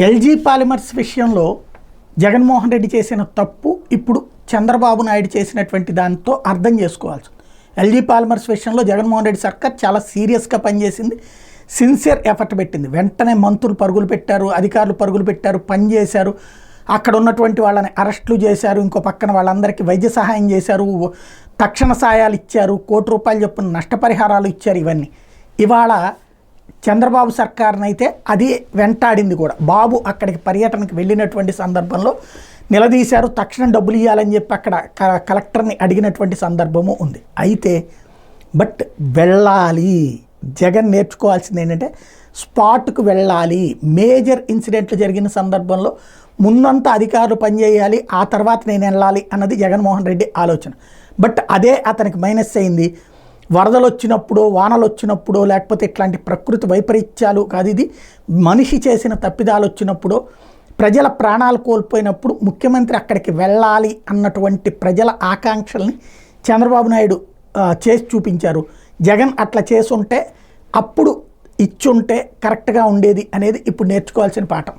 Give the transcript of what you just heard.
LG polymers విషయంలో జగన్మోహన్ రెడ్డి చేసిన తప్పు ఇప్పుడు చంద్రబాబు నాయుడు చేసినటువంటి దాంతో అర్థం చేసుకోవాల్సి. ఎల్జీ పాలిమర్స్ విషయంలో జగన్మోహన్ రెడ్డి సర్కార్ చాలా సీరియస్గా పనిచేసింది, సిన్సియర్ ఎఫర్ట్ పెట్టింది. వెంటనే మంత్రులు పరుగులు పెట్టారు, అధికారులు పరుగులు పెట్టారు, పనిచేశారు. అక్కడ ఉన్నటువంటి వాళ్ళని అరెస్టులు చేశారు, ఇంకో పక్కన వాళ్ళందరికీ వైద్య సహాయం చేశారు, తక్షణ సాయాలు ఇచ్చారు, ₹1 కోటి చొప్పున నష్టపరిహారాలు ఇచ్చారు. ఇవన్నీ ఇవాళ చంద్రబాబు సర్కార్నైతే అది వెంటాడింది కూడా. బాబు అక్కడికి పర్యటనకు వెళ్ళినటువంటి సందర్భంలో నిలదీశారు, తక్షణం డబ్బులు ఇవ్వాలని చెప్పి అక్కడ కలెక్టర్ని అడిగినటువంటి సందర్భము ఉంది. అయితే బట్ వెళ్ళాలి, జగన్ నేర్చుకోవాల్సింది ఏంటంటే స్పాట్కు వెళ్ళాలి. మేజర్ ఇన్సిడెంట్లు జరిగిన సందర్భంలో ముందంతా అధికారులు పనిచేయాలి, ఆ తర్వాత నేను వెళ్ళాలి అన్నది జగన్మోహన్ రెడ్డి ఆలోచన. బట్ అదే అతనికి మైనస్ అయింది. వరదలు వచ్చినప్పుడు, వానలు వచ్చినప్పుడు, లేకపోతే ఇట్లాంటి ప్రకృతి వైపరీత్యాలు కాదు, ఇది మనిషి చేసిన తప్పిదాలు వచ్చినప్పుడు, ప్రజల ప్రాణాలు కోల్పోయినప్పుడు ముఖ్యమంత్రి అక్కడికి వెళ్ళాలి అన్నటువంటి ప్రజల ఆకాంక్షల్ని చంద్రబాబు నాయుడు చేసి చూపించారు. జగన్ అట్లా చేసుంటే, అప్పుడు ఇచ్చుంటే కరెక్ట్గా ఉండేది అనేది ఇప్పుడు నేర్చుకోవాల్సిన పాఠం.